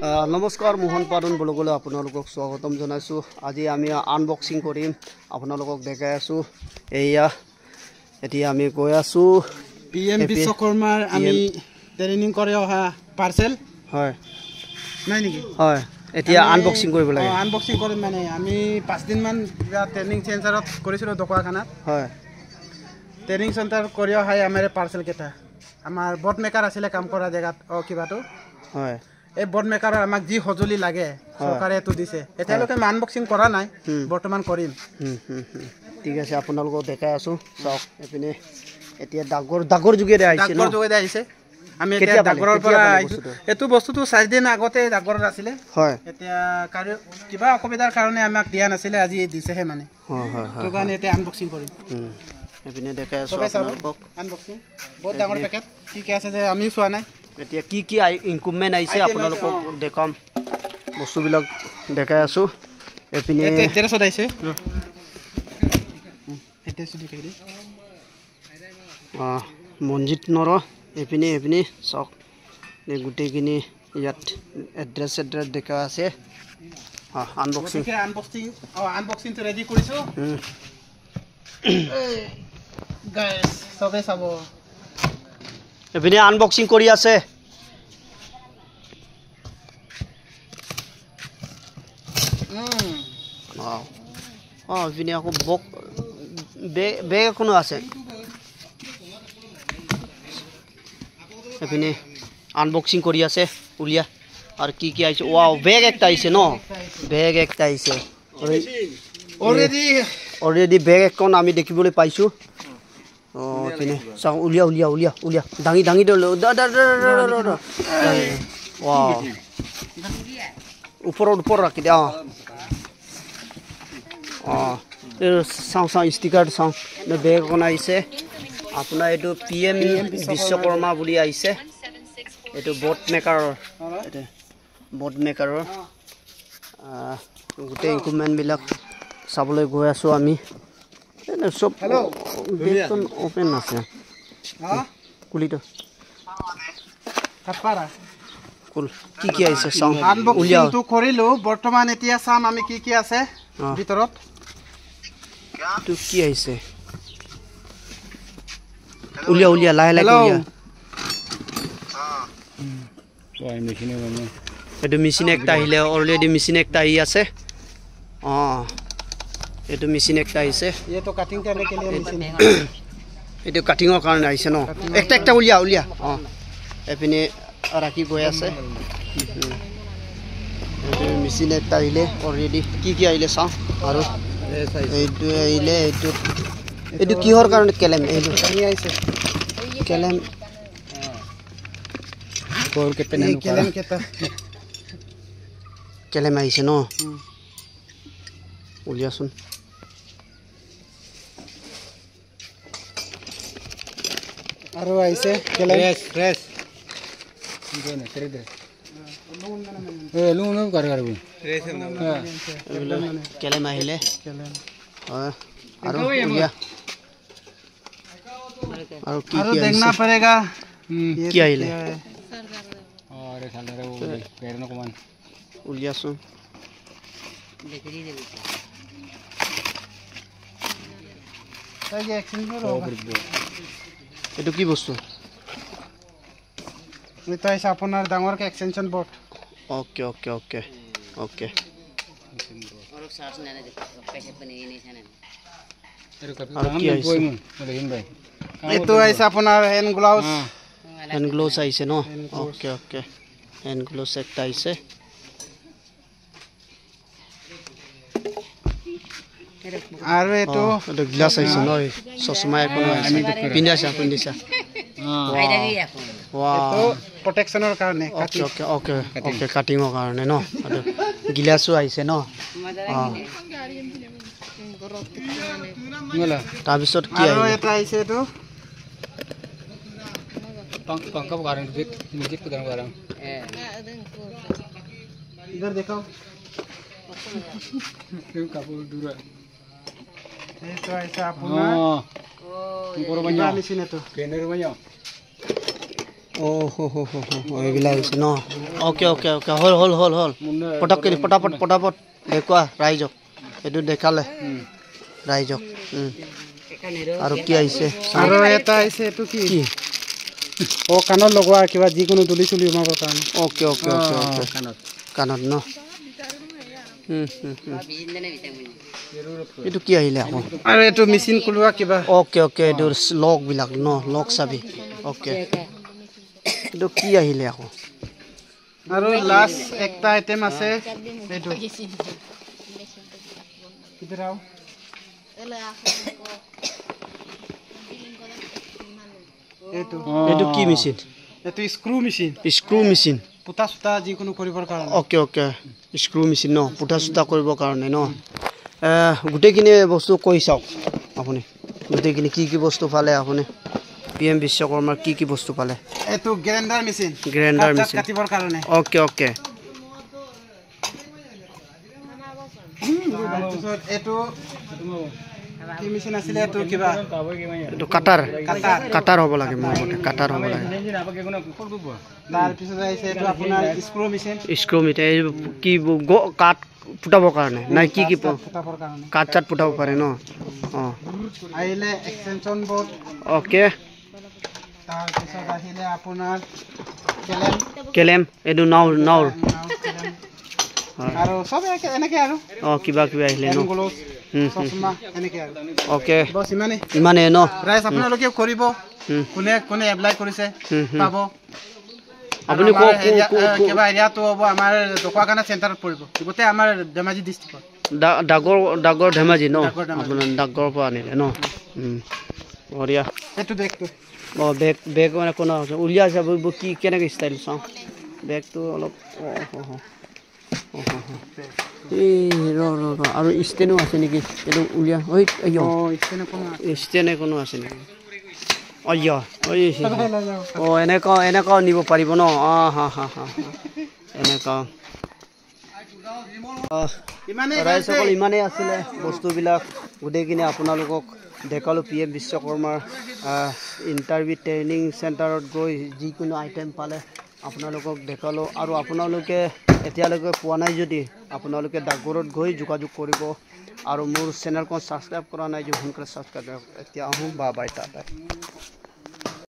নমস্কাৰ মোহন পাদন ব্লগলৈ আপোনালোকক স্বাগতম জনাইছোঁ। আজি আমি আনবক্সিং কৰিম, আপোনালোকক দেখাই আছোঁ। এয়া এতিয়া আমি গৈ আছোঁ PM বিশ্বকৰ্মাৰ আমি ট্ৰেইনিং কৰি অহা পাৰ্সেল হয় নাই নেকি? হয়, এতিয়া আনবক্সিং কৰিব লাগে। আনবক্সিং কৰিম মানে আমি 5 দিন মান ট্ৰেইনিং চেণ্টাৰত কৰিছিলোঁ দোকানখানাত। হয়, ট্ৰেইনিং চেণ্টাৰ কৰি অহাই আমাৰ পাৰ্সেল কেইটা আমাৰ বট মেকাৰ আছিলে কাম কৰা জেগাত কিবাটো। হয়, এই বট মেকাৰৰ আমাক যি সঁজুলি লাগে চৰকাৰে এইটো দিছে। এতিয়ালৈকে আমি আনবক্সিং কৰা নাই, বৰ্তমান কৰিম। ঠিক আছে, আপোনালোকক দেখাই আছোঁ। চাওক এইপিনে এতিয়া ডাগৰ যোগেৰে আহিছে। ডাগৰ যোগেৰে আহিছে। আমি এতিয়া ডাগৰৰ পৰা এইটো বস্তুটো 4 দিন আগতে ডাগৰত আছিলে। হয়, এতিয়া কিবা অসুবিধাৰ কাৰণে আমাক দিয়া নাছিলে, আজি দিছেহে মানে। হয় হয় সেইটো কাৰণে এতিয়া আনবক্সিং কৰিম। এইপিনে দেখাই আছোঁ আপোনালোকক আনবক্সিং। বহুত ডাঙৰ পেকেট, কি আছে যে আমিও চোৱা নাই। এতিয়া কি ইনকুপমেণ্ট আহিছে আপোনালোকক দেখাম, বস্তুবিলাক দেখাই আছোঁ। এইপিনে এড্ৰেছত আহিছে। মঞ্জিত নৰ এইপিনে চাওক, গোটেইখিনি ইয়াত এড্ৰেছ দেখা আছে। আনবক্সিংটো ৰেডি কৰিছোঁ। চবে চাব। এইপিনে আনবক্সিং কৰি আছে। এইপিনে আকৌ বেগ এখনো আছে। এইপিনে আনবক্সিং কৰি আছে, উলিয়া আৰু কি আহিছে। বেগ একটা আহিছে ন, বেগ একটা আহিছে। অলৰেডি বেগ এখন আমি দেখিবলৈ পাইছোঁ। এইপিনে চাওক, উলিয়া দাঙি ওপৰত ৰাখি দিয়া। চাওঁ ষ্টিকাৰ চাওঁ, বেগ এখন আহিছে আপোনাৰ। এইটো PM বিশ্বকৰ্মা বুলি আহিছে। এইটো বট মেকাৰৰ গোটেই ইকুইপমেণ্টবিলাক চাবলৈ গৈ আছোঁ আমি। চব বেগখন অপেন আছে, কুলিটো কি আহিছে চাওঁ। আনবক্সিংটো কৰিলোঁ, বৰ্তমান এতিয়া চাম আমি কি আছে ভিতৰত। এইটো কি আহিছে, উলিয়া লাহে উলিয়া। এইটো মেচিন একটা আহিলে, অলৰেডি মেচিন একটা আহি আছে। এইটো মেচিন একটা আহিছে। এইটো কাটিঙৰ কাৰণে আহিছে ন, একটা উলিয়া। এইপিনে ৰাখি গৈ আছে। এইটো মেচিন একটা আহিলে অলৰেডি, কি আহিলে চাওঁ। আৰু এইটো আহিলে, এইটো কিহৰ কাৰণে কেলেম, এইটো কেলেম আহিছে ন, উলিয়াচোন। আৰু আহিছে কেলেম আহিলে। আৰু উলিয়া। আৰু দেখনা পড়েগা কি আহিলে, উলিয়াচোন। এইটো কি বস্তু? এটা আছে আপোনাৰ ডাঙৰকে এক্সটেনশন বৰ্ড। ওকে এইটো আছে আপোনাৰ হেণ্ড গ্লাভছ আহিছে ন। ওকে হেণ্ড গ্লাভছ একটা আহিছে। আৰু এইটো গ্লাছ আহিছে ন, চশমা এখন পিন্ধিছা। প্ৰটেকশ্যনৰ কাৰণে, ওকে কাটিঙৰ কাৰণে ন। গিলাছো আহিছে ন। তাৰপিছত কি এটা আহিছে, এইটো দেখাও। এইটো আহিছে আপোনাৰ এইবিলাক হৈছে ন অ'কে অ'কে অ'কে হ'ল পটককৈ পটাপট দেখুৱা ৰাইজক এইটো দেখালে ৰাইজক আৰু কি আহিছে আৰু এটা আহিছে এইটো কি কাণত লগোৱা কিবা যিকোনো তুলি চুলি সোমাবৰ কাৰণে অ'কে কাণত ন এইটো কি আহিলে আকৌ আৰু এইটো মেচিন খোলোৱা কিবা অ'কে এইটো লকবিলাক ন লক চাবি অ'কে এইটো কি আহিলে আকৌ আৰু লাষ্ট একটা আইটেম আছে এইটো এইটো কি মেচিন এইটো স্ক্ৰু মেচিন পুটা চুটা যিকোনো কৰিবৰ কাৰণে অ'কে স্ক্ৰু মেচিন ন পুটা চুটা কৰিবৰ কাৰণে ন গোটেইখিনি বস্তু কৈ চাওক আপুনি গোটেইখিনি কি বস্তু পালে আপুনি PM বিশ্বকৰ্মাৰ কি বস্তু পালে এইটো গ্ৰাইণ্ডাৰ মেচিন কাটিবৰ কাৰণে অ'কে এইটো কি মেচিন আছিলে এইটো কিবা এইটো কাটাৰ হ'ব লাগে মোৰ মতে কাটাৰ হ'ব লাগে তাৰপিছত আহিছে এইটো আপোনাৰ স্ক্ৰু মেচিন কি কাঠ ফুটাবৰ কাৰণে নাই কি ফুটাবৰ কাৰণে কাঠ চাট ফুটাব পাৰে ন আহিলে এক্সটেনশ্যন বোৰ্ড অ'কে তাৰপিছত আহিলে আপোনাৰ কেলেম এইটো নাওৰ আৰু চব এনেকৈ আৰু কিবা আহিলে ন অ'কে ইমানে ন ৰাইজ আপোনালোকে কৰিব কোনে এপ্লাই কৰিছে পাব আপুনি কিবা এৰিয়াটো হ'ব আমাৰ ঢকুৱাখানা চেণ্টাৰত পৰিব গোটেই আমাৰ ধেমাজি ডিষ্ট্ৰিক্টত ডাগৰ ধেমাজি ন আপোনাৰ ডাগৰৰ পৰা আনিলে ন বঢ়িয়া এইটো বেগটো বেগ মানে কোনো উলিয়াই যাব কি কেনেকৈ ষ্টাইল চাওঁ বেগটো অলপ আৰু ষ্টেনো আছে নেকি এইটো উলিয়া ষ্টেনে কোনো আছে নেকি এনেকুৱাও নিব পাৰিব ন এনেকুৱা ৰাইজসকল ইমানেই আছিলে বস্তুবিলাক গোটেইখিনি আপোনালোকক দেখালোঁ PM বিশ্বকৰ্মাৰ ইণ্টাৰভিউ ট্ৰেইনিং চেণ্টাৰত গৈ যিকোনো আইটেম পালে আপোনালোকক দেখালোঁ আৰু আপোনালোকে এতিয়ালৈকে পোৱা নাই যদি আপোনালোকে ডাকঘৰত গৈ যোগাযোগ কৰিব আৰু মোৰ চেনেলখন ছাবস্ক্ৰাইব কৰা নাই যদি সোনকালে ছাবস্ক্ৰাইব কৰক এতিয়া আহোঁ বাই টাটা